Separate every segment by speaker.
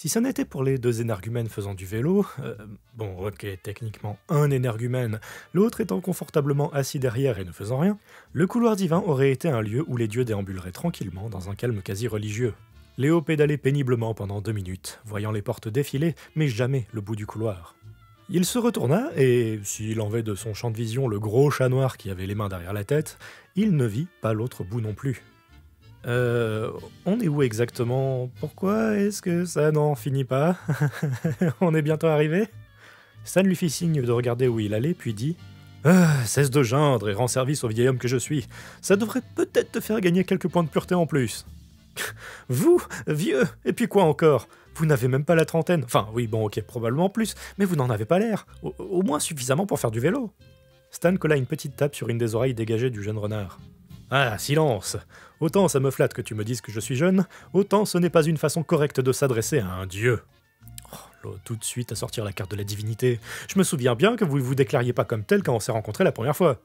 Speaker 1: Si ça n'était pour les deux énergumènes faisant du vélo, bon ok, techniquement un énergumène, l'autre étant confortablement assis derrière et ne faisant rien, le couloir divin aurait été un lieu où les dieux déambuleraient tranquillement dans un calme quasi religieux. Léo pédalait péniblement pendant 2 minutes, voyant les portes défiler, mais jamais le bout du couloir. Il se retourna, et s'il enlevait de son champ de vision le gros chat noir qui avait les mains derrière la tête, il ne vit pas l'autre bout non plus. On est où exactement? Pourquoi est-ce que ça n'en finit pas? On est bientôt arrivé? Stan lui fit signe de regarder où il allait, puis dit « Cesse de geindre et rends service au vieil homme que je suis. Ça devrait peut-être te faire gagner quelques points de pureté en plus. » Vous, vieux, et puis quoi encore? Vous n'avez même pas la trentaine. Enfin, oui, bon, ok, probablement plus, mais vous n'en avez pas l'air. Au moins suffisamment pour faire du vélo. Stan colla une petite tape sur une des oreilles dégagées du jeune renard. Ah, silence! Autant ça me flatte que tu me dises que je suis jeune, autant ce n'est pas une façon correcte de s'adresser à un dieu. Oh, l'autre tout de suite à sortir la carte de la divinité. Je me souviens bien que vous ne vous déclariez pas comme tel quand on s'est rencontrés la première fois.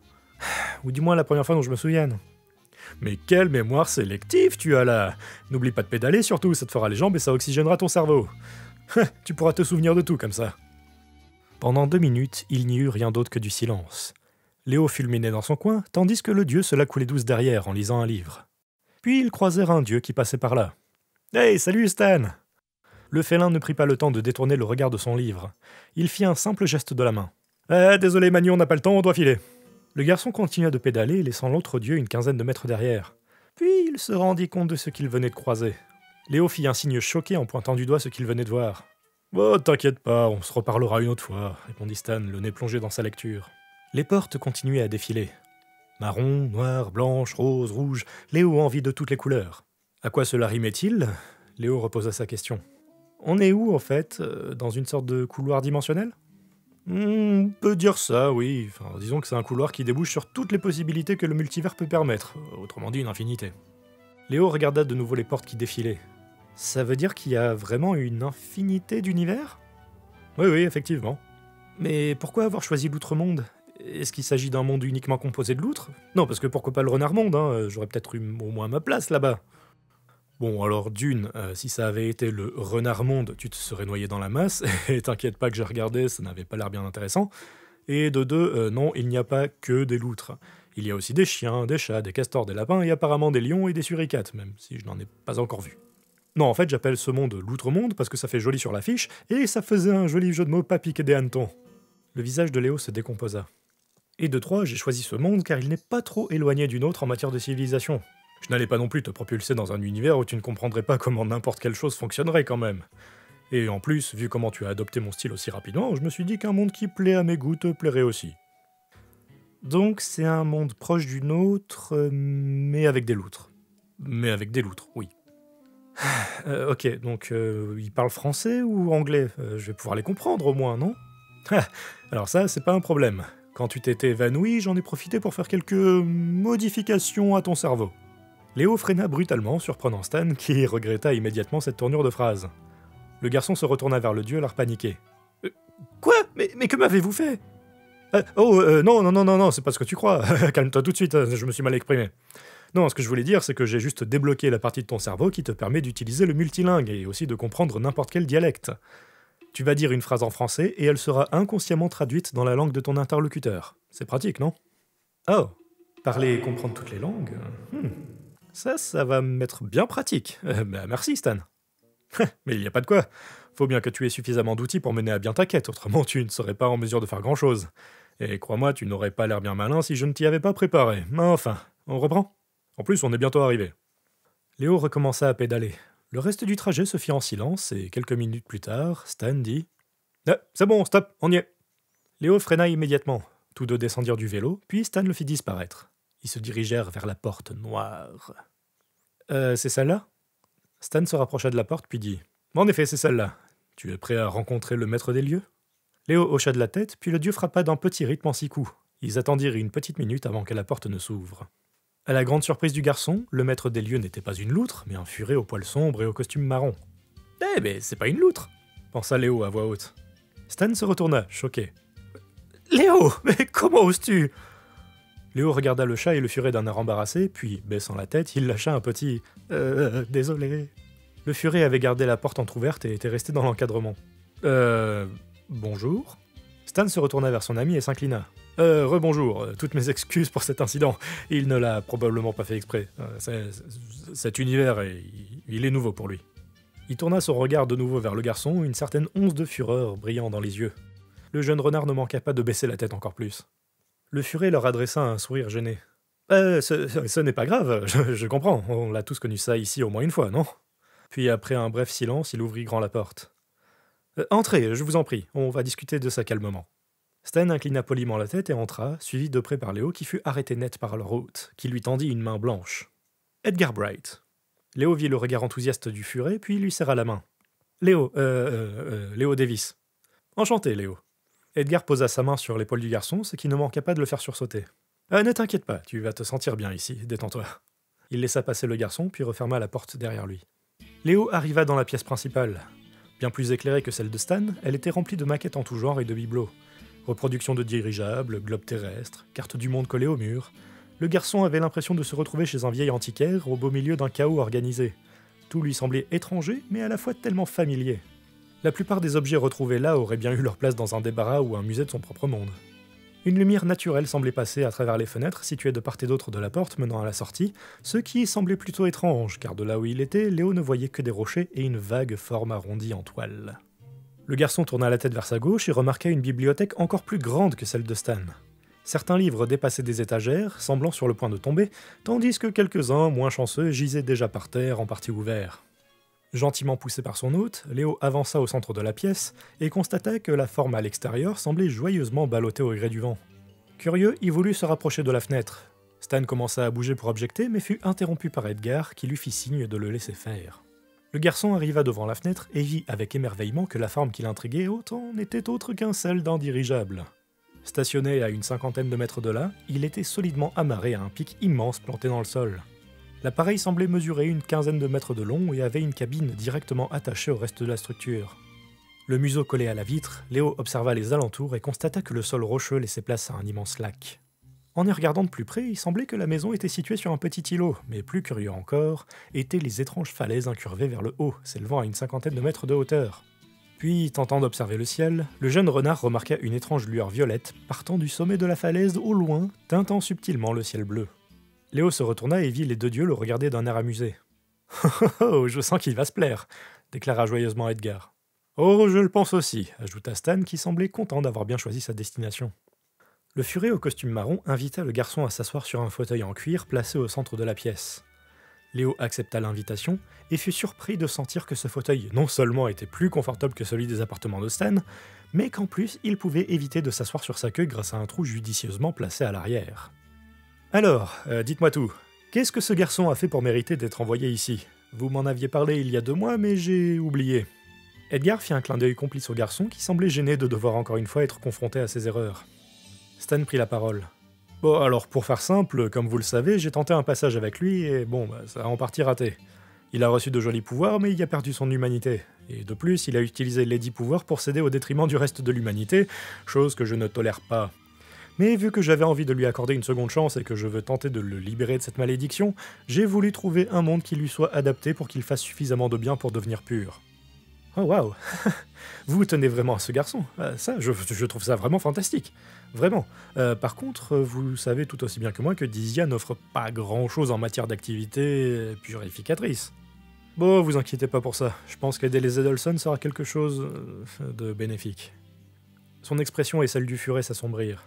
Speaker 1: Ou du moins la première fois dont je me souvienne. Mais quelle mémoire sélective tu as là! N'oublie pas de pédaler surtout, ça te fera les jambes et ça oxygénera ton cerveau. Tu pourras te souvenir de tout comme ça. Pendant 2 minutes, il n'y eut rien d'autre que du silence. Léo fulminait dans son coin, tandis que le dieu se la coulait douce derrière en lisant un livre. Puis ils croisèrent un dieu qui passait par là. « Hey, salut Stan !» Le félin ne prit pas le temps de détourner le regard de son livre. Il fit un simple geste de la main. « Désolé Manu, on n'a pas le temps, on doit filer. » Le garçon continua de pédaler, laissant l'autre dieu une quinzaine de mètres derrière. Puis il se rendit compte de ce qu'il venait de croiser. Léo fit un signe choqué en pointant du doigt ce qu'il venait de voir. « Oh, t'inquiète pas, on se reparlera une autre fois, » répondit Stan, le nez plongé dans sa lecture. Les portes continuaient à défiler. Marron, noir, blanche, rose, rouge, Léo envie de toutes les couleurs. À quoi cela rimait-il? Léo reposa sa question. On est où, en fait? Dans une sorte de couloir dimensionnel? On peut dire ça, oui. Enfin, disons que c'est un couloir qui débouche sur toutes les possibilités que le multivers peut permettre. Autrement dit, une infinité. Léo regarda de nouveau les portes qui défilaient. Ça veut dire qu'il y a vraiment une infinité d'univers? Oui, effectivement. Mais pourquoi avoir choisi l'Outre-Monde? Est-ce qu'il s'agit d'un monde uniquement composé de loutres? Non, parce que pourquoi pas le renard-monde, hein? J'aurais peut-être eu au moins ma place là-bas. Bon, alors d'une, si ça avait été le renard-monde, tu te serais noyé dans la masse, et t'inquiète pas que j'ai regardé, ça n'avait pas l'air bien intéressant. Et de deux, non, il n'y a pas que des loutres. Il y a aussi des chiens, des chats, des castors, des lapins, et apparemment des lions et des suricates, même si je n'en ai pas encore vu. Non, en fait, j'appelle ce monde l'Outre-monde parce que ça fait joli sur l'affiche, et ça faisait un joli jeu de mots pas piqué des hannetons. Le visage de Léo se décomposa. Et de 3, j'ai choisi ce monde car il n'est pas trop éloigné d'une autre en matière de civilisation. Je n'allais pas non plus te propulser dans un univers où tu ne comprendrais pas comment n'importe quelle chose fonctionnerait quand même. Et en plus, vu comment tu as adopté mon style aussi rapidement, je me suis dit qu'un monde qui plaît à mes goûts te plairait aussi. Donc c'est un monde proche du nôtre, mais avec des loutres. Mais avec des loutres, oui. Ok, donc ils parlent français ou anglais? Je vais pouvoir les comprendre au moins, non? Alors ça, c'est pas un problème. Quand tu t'étais évanoui, j'en ai profité pour faire quelques modifications à ton cerveau. Léo freina brutalement, surprenant Stan, qui regretta immédiatement cette tournure de phrase. Le garçon se retourna vers le dieu, l'air paniqué. Quoi? Mais que m'avez-vous fait? Non, c'est pas ce que tu crois. Calme-toi tout de suite, je me suis mal exprimé. Non, ce que je voulais dire, c'est que j'ai juste débloqué la partie de ton cerveau qui te permet d'utiliser le multilingue et aussi de comprendre n'importe quel dialecte. Tu vas dire une phrase en français et elle sera inconsciemment traduite dans la langue de ton interlocuteur. C'est pratique, non? Oh, parler et comprendre toutes les langues? Ça va m'être bien pratique. Merci, Stan. Mais il n'y a pas de quoi. Faut bien que tu aies suffisamment d'outils pour mener à bien ta quête, autrement tu ne serais pas en mesure de faire grand-chose. Et crois-moi, tu n'aurais pas l'air bien malin si je ne t'y avais pas préparé. Enfin, on reprend? En plus, on est bientôt arrivé. Léo recommença à pédaler. Le reste du trajet se fit en silence, et quelques minutes plus tard, Stan dit « Ah, c'est bon, stop, on y est !» Léo freina immédiatement. Tous deux descendirent du vélo, puis Stan le fit disparaître. Ils se dirigèrent vers la porte noire. C'est celle-là » Stan se rapprocha de la porte, puis dit « En effet, c'est celle-là. Tu es prêt à rencontrer le maître des lieux ?» Léo hocha de la tête, puis le dieu frappa d'un petit rythme en 6 coups. Ils attendirent une petite minute avant que la porte ne s'ouvre. À la grande surprise du garçon, le maître des lieux n'était pas une loutre, mais un furet au poil sombre et au costume marron. « Eh, mais c'est pas une loutre !» pensa Léo à voix haute. Stan se retourna, choqué. « Léo, mais comment oses-tu » Léo regarda le chat et le furet d'un air embarrassé, puis, baissant la tête, il lâcha un petit « désolé ». Le furet avait gardé la porte entrouverte et était resté dans l'encadrement. Bonjour ?» Stan se retourna vers son ami et s'inclina. Rebonjour, toutes mes excuses pour cet incident. Il ne l'a probablement pas fait exprès. Cet univers, il est nouveau pour lui. » Il tourna son regard de nouveau vers le garçon, une certaine once de fureur brillant dans les yeux. Le jeune renard ne manqua pas de baisser la tête encore plus. Le furet leur adressa un sourire gêné. Ce n'est pas grave, je comprends, on l'a tous connu ça ici au moins une fois, non ?» Puis après un bref silence, il ouvrit grand la porte. Entrez, je vous en prie, on va discuter de ça calmement. » Stan inclina poliment la tête et entra, suivi de près par Léo qui fut arrêté net par leur hôte, qui lui tendit une main blanche. Edgar Bright. Léo vit le regard enthousiaste du furet, puis lui serra la main. Léo Davis. Enchanté, Léo. Edgar posa sa main sur l'épaule du garçon, ce qui ne manqua pas de le faire sursauter. Ne t'inquiète pas, tu vas te sentir bien ici, détends-toi. Il laissa passer le garçon, puis referma la porte derrière lui. Léo arriva dans la pièce principale. Bien plus éclairée que celle de Stan, elle était remplie de maquettes en tout genre et de bibelots. Reproductions de dirigeables, globes terrestres, cartes du monde collées au mur. Le garçon avait l'impression de se retrouver chez un vieil antiquaire au beau milieu d'un chaos organisé. Tout lui semblait étranger, mais à la fois tellement familier. La plupart des objets retrouvés là auraient bien eu leur place dans un débarras ou un musée de son propre monde. Une lumière naturelle semblait passer à travers les fenêtres situées de part et d'autre de la porte menant à la sortie, ce qui semblait plutôt étrange, car de là où il était, Léo ne voyait que des rochers et une vague forme arrondie en toile. Le garçon tourna la tête vers sa gauche et remarqua une bibliothèque encore plus grande que celle de Stan. Certains livres dépassaient des étagères, semblant sur le point de tomber, tandis que quelques-uns, moins chanceux, gisaient déjà par terre, en partie ouverts. Gentiment poussé par son hôte, Léo avança au centre de la pièce et constata que la forme à l'extérieur semblait joyeusement ballottée au gré du vent. Curieux, il voulut se rapprocher de la fenêtre. Stan commença à bouger pour objecter, mais fut interrompu par Edgar, qui lui fit signe de le laisser faire. Le garçon arriva devant la fenêtre et vit avec émerveillement que la forme qui l'intriguait autant n'était autre qu'un seul d'un dirigeable. Stationné à une 50aine de mètres de là, il était solidement amarré à un pic immense planté dans le sol. L'appareil semblait mesurer une 15aine de mètres de long et avait une cabine directement attachée au reste de la structure. Le museau collé à la vitre, Léo observa les alentours et constata que le sol rocheux laissait place à un immense lac. En y regardant de plus près, il semblait que la maison était située sur un petit îlot, mais plus curieux encore, étaient les étranges falaises incurvées vers le haut, s'élevant à une 50aine de mètres de hauteur. Puis, tentant d'observer le ciel, le jeune renard remarqua une étrange lueur violette partant du sommet de la falaise au loin, teintant subtilement le ciel bleu. Léo se retourna et vit les deux dieux le regarder d'un air amusé. « Oh, je sens qu'il va se plaire !» déclara joyeusement Edgar. « Oh, je le pense aussi !» ajouta Stan, qui semblait content d'avoir bien choisi sa destination. Le furet au costume marron invita le garçon à s'asseoir sur un fauteuil en cuir placé au centre de la pièce. Léo accepta l'invitation et fut surpris de sentir que ce fauteuil non seulement était plus confortable que celui des appartements de Stan, mais qu'en plus il pouvait éviter de s'asseoir sur sa queue grâce à un trou judicieusement placé à l'arrière. « Alors, dites-moi tout, qu'est-ce que ce garçon a fait pour mériter d'être envoyé ici ? Vous m'en aviez parlé il y a 2 mois, mais j'ai oublié. » Edgar fit un clin d'œil complice au garçon qui semblait gêné de devoir encore une fois être confronté à ses erreurs. Stan prit la parole. « Bon, alors pour faire simple, comme vous le savez, j'ai tenté un passage avec lui et bon, ça a en partie raté. Il a reçu de jolis pouvoirs, mais il a perdu son humanité. Et de plus, il a utilisé les 10 pouvoirs pour céder au détriment du reste de l'humanité, chose que je ne tolère pas. Mais vu que j'avais envie de lui accorder une seconde chance et que je veux tenter de le libérer de cette malédiction, j'ai voulu trouver un monde qui lui soit adapté pour qu'il fasse suffisamment de bien pour devenir pur. » Oh waouh. Vous tenez vraiment à ce garçon. Ça, je trouve ça vraiment fantastique. Vraiment. Par contre, vous savez tout aussi bien que moi que Dizia n'offre pas grand-chose en matière d'activité purificatrice. Bon, vous inquiétez pas pour ça. Je pense qu'aider les Edelson sera quelque chose de bénéfique. Son expression et celle du furet s'assombrirent.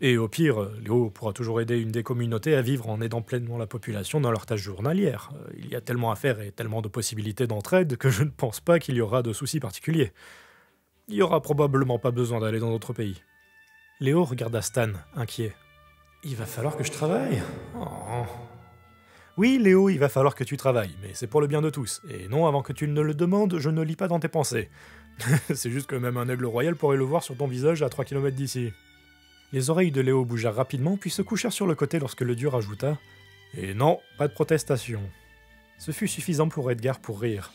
Speaker 1: Et au pire, Léo pourra toujours aider une des communautés à vivre en aidant pleinement la population dans leurs tâches journalières. Il y a tellement à faire et tellement de possibilités d'entraide que je ne pense pas qu'il y aura de soucis particuliers. Il y aura probablement pas besoin d'aller dans d'autres pays. Léo regarda Stan, inquiet. « Il va falloir que je travaille ? Oh. » Oui, Léo, il va falloir que tu travailles, mais c'est pour le bien de tous. Et non, avant que tu ne le demandes, je ne lis pas dans tes pensées. C'est juste que même un aigle royal pourrait le voir sur ton visage à 3 km d'ici. Les oreilles de Léo bougèrent rapidement, puis se couchèrent sur le côté lorsque le dieu rajouta « Et non, pas de protestation. » Ce fut suffisant pour Edgar pour rire.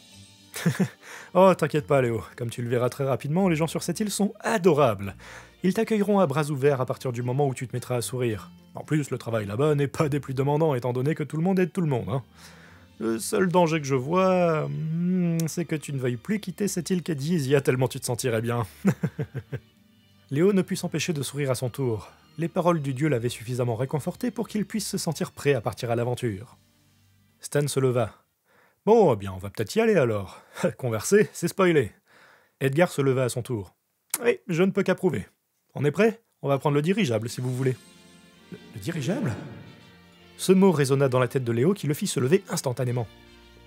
Speaker 1: « Oh, t'inquiète pas Léo, comme tu le verras très rapidement, les gens sur cette île sont adorables. Ils t'accueilleront à bras ouverts à partir du moment où tu te mettras à sourire. En plus, le travail là-bas n'est pas des plus demandants, étant donné que tout le monde aide tout le monde. Hein. Le seul danger que je vois, c'est que tu ne veuilles plus quitter cette île Kedizia tellement tu te sentirais bien. » Léo ne put s'empêcher de sourire à son tour. Les paroles du dieu l'avaient suffisamment réconforté pour qu'il puisse se sentir prêt à partir à l'aventure. Stan se leva. « Bon, eh bien, on va peut-être y aller alors. Converser, c'est spoiler. » Edgar se leva à son tour. « Oui, je ne peux qu'approuver. On est prêt ? On va prendre le dirigeable, si vous voulez. » Le dirigeable ? Ce mot résonna dans la tête de Léo qui le fit se lever instantanément.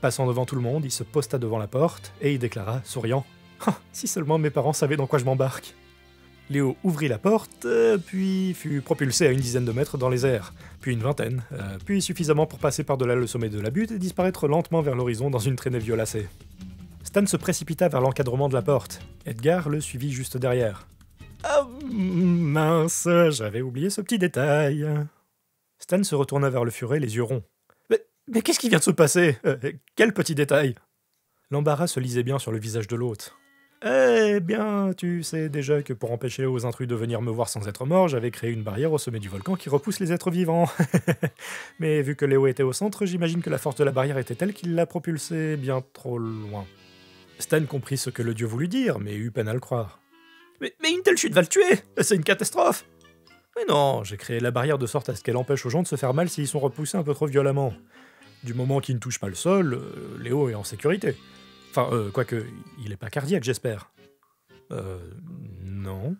Speaker 1: Passant devant tout le monde, il se posta devant la porte et il déclara, souriant, « Ah, si seulement mes parents savaient dans quoi je m'embarque !» Léo ouvrit la porte, puis fut propulsé à une dizaine de mètres dans les airs, puis une vingtaine, puis suffisamment pour passer par-delà le sommet de la butte et disparaître lentement vers l'horizon dans une traînée violacée. Stan se précipita vers l'encadrement de la porte. Edgar le suivit juste derrière. « Ah, mince, j'avais oublié ce petit détail. » Stan se retourna vers le furet, les yeux ronds. « Mais qu'est-ce qui vient de se passer ? Quel petit détail ?» L'embarras se lisait bien sur le visage de l'hôte. « Eh bien, tu sais déjà que pour empêcher aux intrus de venir me voir sans être morts, j'avais créé une barrière au sommet du volcan qui repousse les êtres vivants. Mais vu que Léo était au centre, j'imagine que la force de la barrière était telle qu'il l'a propulsé bien trop loin. » Stan comprit ce que le dieu voulut dire, mais eut peine à le croire. « Mais une telle chute va le tuer! C'est une catastrophe !»« Mais non, j'ai créé la barrière de sorte à ce qu'elle empêche aux gens de se faire mal s'ils sont repoussés un peu trop violemment. Du moment qu'ils ne touchent pas le sol, Léo est en sécurité. Enfin, quoique, il est pas cardiaque, j'espère. » Non.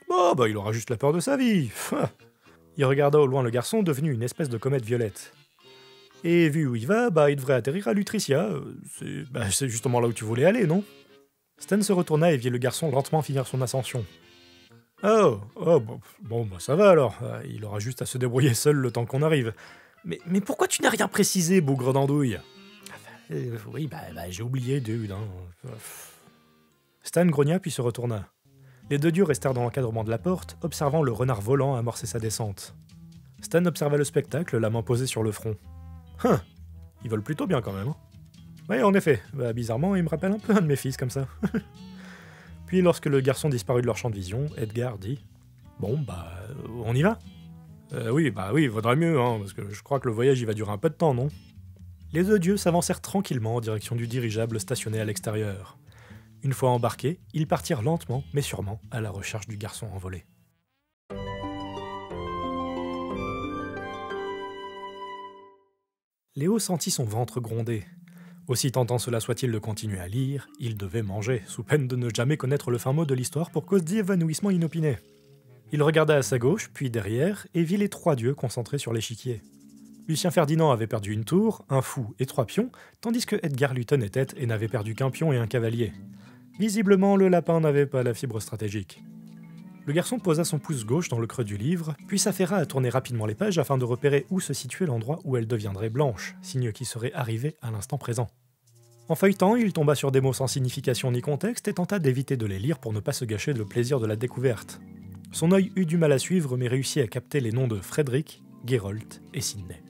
Speaker 1: Bon, bah il aura juste la peur de sa vie. Il regarda au loin le garçon devenu une espèce de comète violette. Et vu où il va, bah il devrait atterrir à Lutricia. C'est justement là où tu voulais aller, non ? Stan se retourna et vit le garçon lentement finir son ascension. Oh, bon, bah ça va alors. Il aura juste à se débrouiller seul le temps qu'on arrive. Mais pourquoi tu n'as rien précisé, bougre d'andouille ? Oui, j'ai oublié, dude. Stan grogna puis se retourna. Les deux dieux restèrent dans l'encadrement de la porte, observant le renard volant amorcer sa descente. Stan observa le spectacle, la main posée sur le front. Ils volent plutôt bien quand même. Hein. Oui, en effet, bizarrement, il me rappelle un peu un de mes fils comme ça. Puis lorsque le garçon disparut de leur champ de vision, Edgar dit « Bon, on y va ?» Oui, vaudrait mieux, hein, parce que je crois que le voyage il va durer un peu de temps, non ? Les deux dieux s'avancèrent tranquillement en direction du dirigeable stationné à l'extérieur. Une fois embarqués, ils partirent lentement, mais sûrement, à la recherche du garçon envolé. Léo sentit son ventre gronder. Aussi tentant cela soit-il de continuer à lire, il devait manger, sous peine de ne jamais connaître le fin mot de l'histoire pour cause d'évanouissement inopiné. Il regarda à sa gauche, puis derrière, et vit les trois dieux concentrés sur l'échiquier. Lucien Ferdinand avait perdu une tour, un fou et 3 pions, tandis que Edgar lui tenait tête et n'avait perdu qu'un pion et un cavalier. Visiblement, le lapin n'avait pas la fibre stratégique. Le garçon posa son pouce gauche dans le creux du livre, puis s'affaira à tourner rapidement les pages afin de repérer où se situait l'endroit où elle deviendrait blanche, signe qui serait arrivé à l'instant présent. En feuilletant, il tomba sur des mots sans signification ni contexte et tenta d'éviter de les lire pour ne pas se gâcher le plaisir de la découverte. Son œil eut du mal à suivre mais réussit à capter les noms de Frédéric, Gérold et Sidney.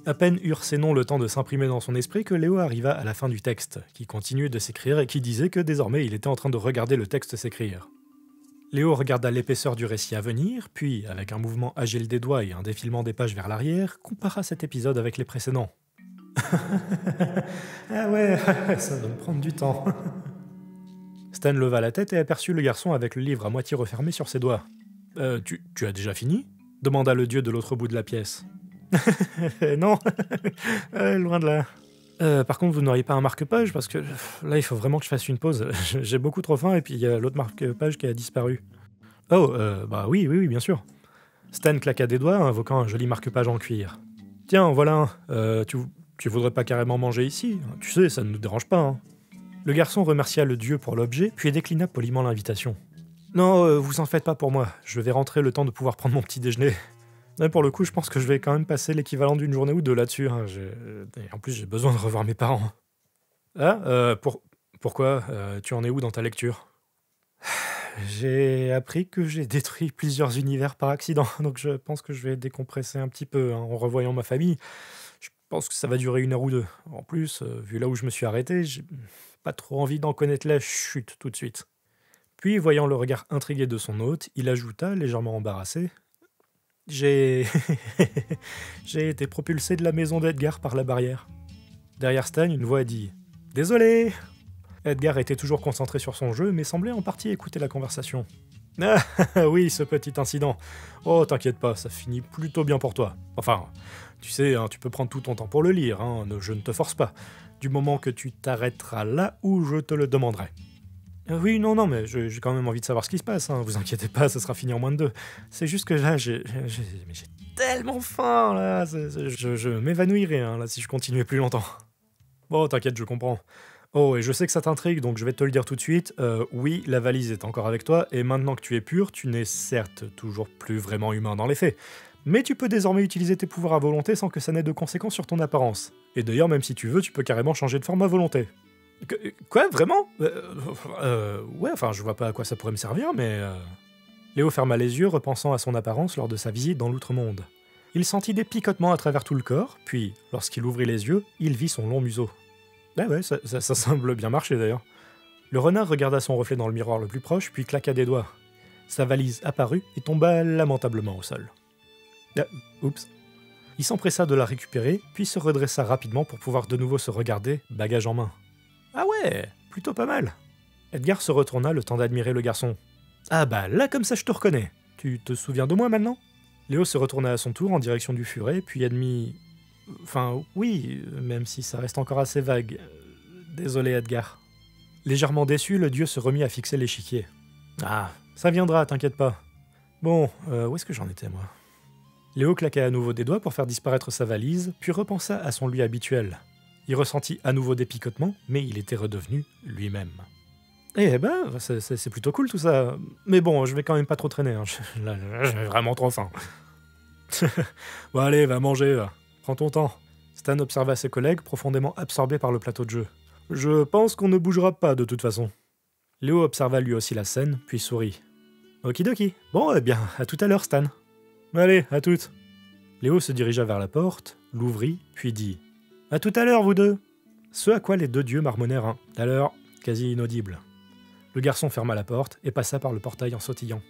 Speaker 1: À peine eurent ces noms le temps de s'imprimer dans son esprit que Léo arriva à la fin du texte, qui continuait de s'écrire et qui disait que désormais il était en train de regarder le texte s'écrire. Léo regarda l'épaisseur du récit à venir, puis, avec un mouvement agile des doigts et un défilement des pages vers l'arrière, compara cet épisode avec les précédents. Ah ouais, ça va me prendre du temps. Stan leva la tête et aperçut le garçon avec le livre à moitié refermé sur ses doigts. Tu as déjà fini ? Demanda le dieu de l'autre bout de la pièce. Non, loin de là. Par contre, vous n'auriez pas un marque-page parce que là, il faut vraiment que je fasse une pause. J'ai beaucoup trop faim et puis il y a l'autre marque-page qui a disparu. Oh, oui, bien sûr. Stan claqua des doigts, invoquant un joli marque-page en cuir. Tiens, voilà un. Tu voudrais pas carrément manger ici ? Tu sais, ça ne nous dérange pas. Hein. Le garçon remercia le dieu pour l'objet, puis déclina poliment l'invitation. Non, vous en faites pas pour moi. Je vais rentrer le temps de pouvoir prendre mon petit déjeuner. Mais pour le coup, je pense que je vais quand même passer l'équivalent d'une journée ou deux là-dessus. Hein. Et en plus, j'ai besoin de revoir mes parents. Ah, pourquoi tu en es où dans ta lecture ? J'ai appris que j'ai détruit plusieurs univers par accident, donc je pense que je vais décompresser un petit peu en revoyant ma famille. Je pense que ça va durer 1 heure ou 2. En plus, vu là où je me suis arrêté, j'ai pas trop envie d'en connaître la chute tout de suite. Puis, voyant le regard intrigué de son hôte, il ajouta, légèrement embarrassé... J'ai été propulsé de la maison d'Edgar par la barrière. Derrière Stan, une voix a dit « Désolé !» Edgar était toujours concentré sur son jeu, mais semblait en partie écouter la conversation. « Ah oui, ce petit incident. Oh, t'inquiète pas, ça finit plutôt bien pour toi. Enfin, tu sais, hein, tu peux prendre tout ton temps pour le lire, hein, je ne te force pas, du moment que tu t'arrêteras là où je te le demanderai. » Oui, non, mais j'ai quand même envie de savoir ce qui se passe, hein, vous inquiétez pas, ça sera fini en moins de 2. C'est juste que là, j'ai tellement faim, là, je m'évanouirais, hein, là, si je continuais plus longtemps. Bon, t'inquiète, je comprends. Oh, et je sais que ça t'intrigue, donc je vais te le dire tout de suite. Oui, la valise est encore avec toi, et maintenant que tu es pur, tu n'es certes toujours plus vraiment humain dans les faits. Mais tu peux désormais utiliser tes pouvoirs à volonté sans que ça n'ait de conséquences sur ton apparence. Et d'ailleurs, même si tu veux, tu peux carrément changer de forme à volonté. Quoi, vraiment Ouais, enfin, je vois pas à quoi ça pourrait me servir, mais... Léo ferma les yeux, repensant à son apparence lors de sa visite dans l'outre-monde. Il sentit des picotements à travers tout le corps, puis, lorsqu'il ouvrit les yeux, il vit son long museau. Ah ouais, ça semble bien marcher d'ailleurs. Le renard regarda son reflet dans le miroir le plus proche, puis claqua des doigts. Sa valise apparut et tomba lamentablement au sol. Oups. Il s'empressa de la récupérer, puis se redressa rapidement pour pouvoir de nouveau se regarder, bagage en main. Ah ouais, plutôt pas mal. Edgar se retourna le temps d'admirer le garçon. Ah bah là comme ça je te reconnais. Tu te souviens de moi maintenant ? Léo se retourna à son tour en direction du furet, puis admit... Enfin, oui, même si ça reste encore assez vague. Désolé, Edgar. Légèrement déçu, le dieu se remit à fixer l'échiquier. Ah, ça viendra, t'inquiète pas. Bon, où est-ce que j'en étais, moi ? Léo claqua à nouveau des doigts pour faire disparaître sa valise, puis repensa à son lui habituel. Il ressentit à nouveau des picotements, mais il était redevenu lui-même. Eh ben, c'est plutôt cool tout ça. Mais bon, je vais quand même pas trop traîner, hein. Là, j'ai vraiment trop faim. Bon allez, va manger, va. Prends ton temps. Stan observa ses collègues, profondément absorbés par le plateau de jeu. Je pense qu'on ne bougera pas de toute façon. Léo observa lui aussi la scène, puis sourit. Okidoki. Bon, eh bien, à tout à l'heure, Stan. Allez, à toutes. Léo se dirigea vers la porte, l'ouvrit, puis dit « À tout à l'heure, vous deux !» Ce à quoi les deux dieux marmonnèrent un « à l'heure » quasi inaudible. Le garçon ferma la porte et passa par le portail en sautillant.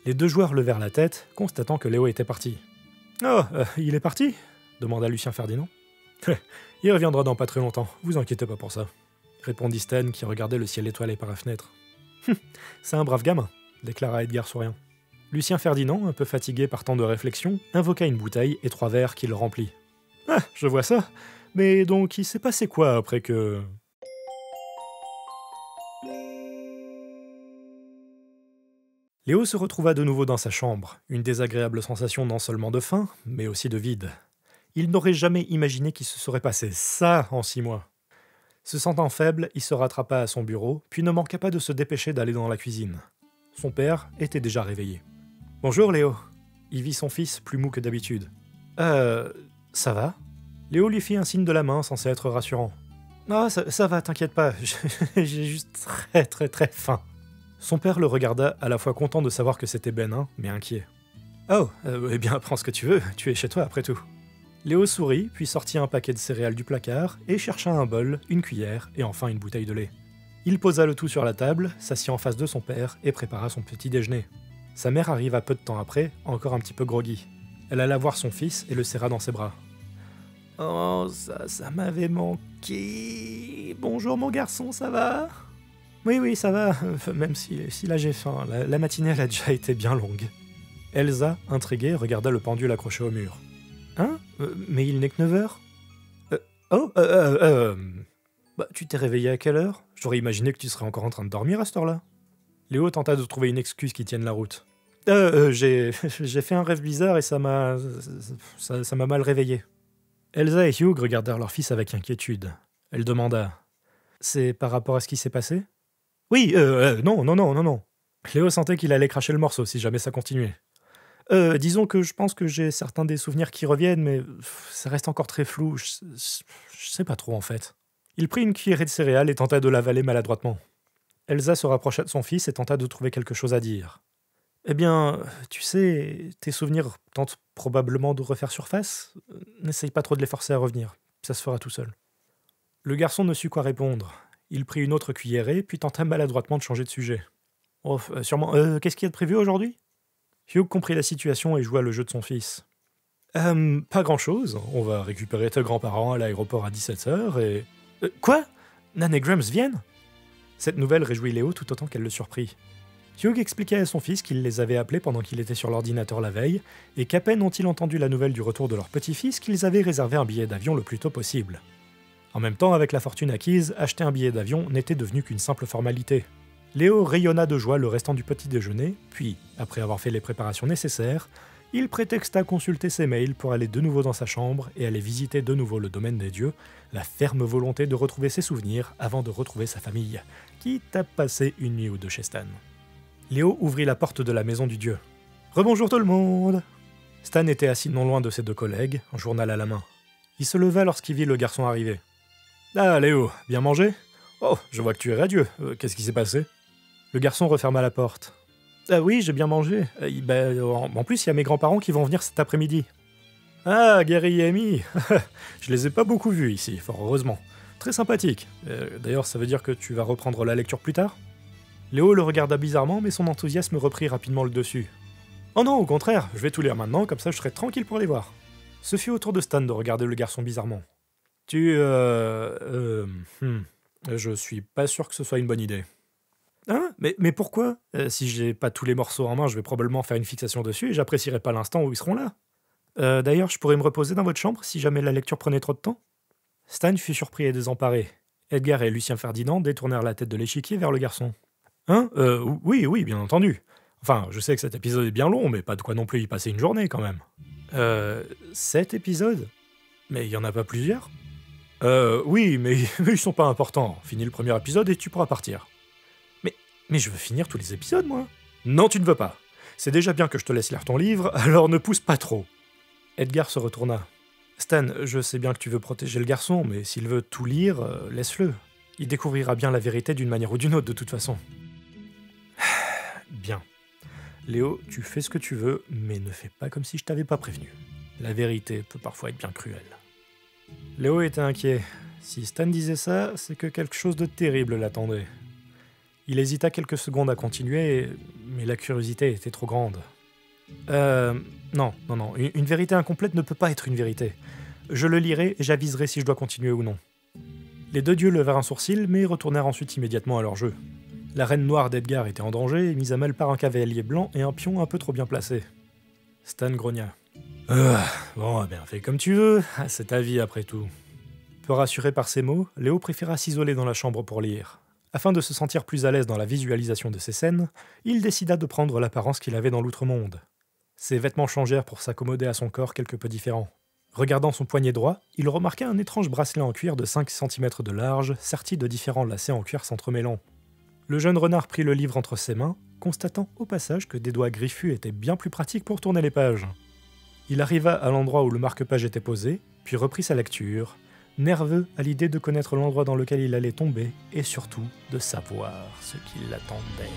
Speaker 1: Les deux joueurs levèrent la tête, constatant que Léo était parti. « Oh, il est parti ?» demanda Lucien Ferdinand. « Il reviendra dans pas très longtemps, vous inquiétez pas pour ça. » répondit Stan qui regardait le ciel étoilé par la fenêtre. « C'est un brave gamin » déclara Edgar souriant. Lucien Ferdinand, un peu fatigué par tant de réflexion, invoqua une bouteille et 3 verres qu'il remplit. « Ah, je vois ça. Mais donc, il s'est passé quoi après que... » Léo se retrouva de nouveau dans sa chambre, une désagréable sensation non seulement de faim, mais aussi de vide. Il n'aurait jamais imaginé qu'il se serait passé ça en 6 mois. Se sentant faible, il se rattrapa à son bureau, puis ne manqua pas de se dépêcher d'aller dans la cuisine. Son père était déjà réveillé. « Bonjour Léo !» Il vit son fils plus mou que d'habitude. « ça va ?» Léo lui fit un signe de la main censé être rassurant. « Ah, ça va, t'inquiète pas, j'ai juste très faim. » Son père le regarda, à la fois content de savoir que c'était bénin, mais inquiet. « Oh, eh bien prends ce que tu veux, tu es chez toi après tout. » Léo sourit, puis sortit un paquet de céréales du placard, et chercha un bol, une cuillère, et enfin une bouteille de lait. Il posa le tout sur la table, s'assit en face de son père, et prépara son petit déjeuner. Sa mère arriva peu de temps après, encore un petit peu groggy. Elle alla voir son fils et le serra dans ses bras. « Oh, ça m'avait manqué... Bonjour mon garçon, ça va ?» Oui, ça va, même si là j'ai faim. La matinée elle a déjà été bien longue. Elsa, intriguée, regarda le pendule accroché au mur. Hein mais il n'est que 9h. Bah, tu t'es réveillé à quelle heure ? J'aurais imaginé que tu serais encore en train de dormir à cette heure-là. Léo tenta de trouver une excuse qui tienne la route. J'ai fait un rêve bizarre et ça m'a mal réveillé. Elsa et Hugh regardèrent leur fils avec inquiétude. Elle demanda « C'est par rapport à ce qui s'est passé ?» Oui, non. Léo sentait qu'il allait cracher le morceau si jamais ça continuait. Disons que je pense que j'ai certains des souvenirs qui reviennent, mais ça reste encore très flou, je sais pas trop en fait. Il prit une cuillerée de céréales et tenta de l'avaler maladroitement. Elsa se rapprocha de son fils et tenta de trouver quelque chose à dire. Eh bien, tu sais, tes souvenirs tentent probablement de refaire surface. N'essaye pas trop de les forcer à revenir, ça se fera tout seul. Le garçon ne sut quoi répondre. Il prit une autre cuillerée, puis tenta maladroitement de changer de sujet. Oh, sûrement. Qu'est-ce qu'il y a de prévu aujourd'hui ? Hugh comprit la situation et joua le jeu de son fils. Pas grand-chose. On va récupérer tes grands-parents à l'aéroport à 17h et... Quoi? Nan et Grams viennent? Cette nouvelle réjouit Léo tout autant qu'elle le surprit. Hugh expliquait à son fils qu'il les avait appelés pendant qu'il était sur l'ordinateur la veille, et qu'à peine ont-ils entendu la nouvelle du retour de leur petit-fils qu'ils avaient réservé un billet d'avion le plus tôt possible. En même temps, avec la fortune acquise, acheter un billet d'avion n'était devenu qu'une simple formalité. Léo rayonna de joie le restant du petit déjeuner, puis, après avoir fait les préparations nécessaires, il prétexta consulter ses mails pour aller de nouveau dans sa chambre et aller visiter de nouveau le domaine des dieux, la ferme volonté de retrouver ses souvenirs avant de retrouver sa famille, quitte à passer une nuit ou deux chez Stan. Léo ouvrit la porte de la maison du dieu. « Rebonjour tout le monde !» Stan était assis non loin de ses deux collègues, un journal à la main. Il se leva lorsqu'il vit le garçon arriver. « Ah, Léo, bien mangé ? Oh, je vois que tu es radieux. Qu'est-ce qui s'est passé ?» Le garçon referma la porte. « Ah oui, j'ai bien mangé. En plus, il y a mes grands-parents qui vont venir cet après-midi. »« Ah, Gary et Amy. Je les ai pas beaucoup vus ici, fort heureusement. Très sympathique. D'ailleurs, ça veut dire que tu vas reprendre la lecture plus tard ?» Léo le regarda bizarrement, mais son enthousiasme reprit rapidement le dessus. « Oh non, au contraire, je vais tout lire maintenant, comme ça je serai tranquille pour les voir. » Ce fut au tour de Stan de regarder le garçon bizarrement. « Je suis pas sûr que ce soit une bonne idée. »« Hein ? Mais pourquoi ? Si j'ai pas tous les morceaux en main, je vais probablement faire une fixation dessus et j'apprécierai pas l'instant où ils seront là. D'ailleurs, je pourrais me reposer dans votre chambre si jamais la lecture prenait trop de temps ?» Stan fut surpris et désemparé. Edgar et Lucien Ferdinand détournèrent la tête de l'échiquier vers le garçon. « Hein ? Oui, bien entendu. Enfin, je sais que cet épisode est bien long, mais pas de quoi non plus y passer une journée, quand même. » 7 épisodes ? Mais il y en a pas plusieurs ? Oui, mais ils sont pas importants. Finis le premier épisode et tu pourras partir. Mais je veux finir tous les épisodes, moi. Non, tu ne veux pas. C'est déjà bien que je te laisse lire ton livre, alors ne pousse pas trop. Edgar se retourna. Stan, je sais bien que tu veux protéger le garçon, mais s'il veut tout lire, laisse-le. Il découvrira bien la vérité d'une manière ou d'une autre, de toute façon. Bien. Léo, tu fais ce que tu veux, mais ne fais pas comme si je t'avais pas prévenu. La vérité peut parfois être bien cruelle. Léo était inquiet. Si Stan disait ça, c'est que quelque chose de terrible l'attendait. Il hésita quelques secondes à continuer, mais la curiosité était trop grande. Non. Une vérité incomplète ne peut pas être une vérité. Je le lirai et j'aviserai si je dois continuer ou non. Les deux dieux levèrent un sourcil, mais retournèrent ensuite immédiatement à leur jeu. La reine noire d'Edgar était en danger, mise à mal par un cavalier blanc et un pion un peu trop bien placé. Stan grogna. Bon, fais comme tu veux, c'est ta vie après tout. Peu rassuré par ces mots, Léo préféra s'isoler dans la chambre pour lire. Afin de se sentir plus à l'aise dans la visualisation de ces scènes, il décida de prendre l'apparence qu'il avait dans l'outre-monde. Ses vêtements changèrent pour s'accommoder à son corps quelque peu différent. Regardant son poignet droit, il remarqua un étrange bracelet en cuir de 5 cm de large, serti de différents lacets en cuir s'entremêlant. Le jeune renard prit le livre entre ses mains, constatant au passage que des doigts griffus étaient bien plus pratiques pour tourner les pages. Il arriva à l'endroit où le marque-page était posé, puis reprit sa lecture, nerveux à l'idée de connaître l'endroit dans lequel il allait tomber, et surtout de savoir ce qui l'attendait.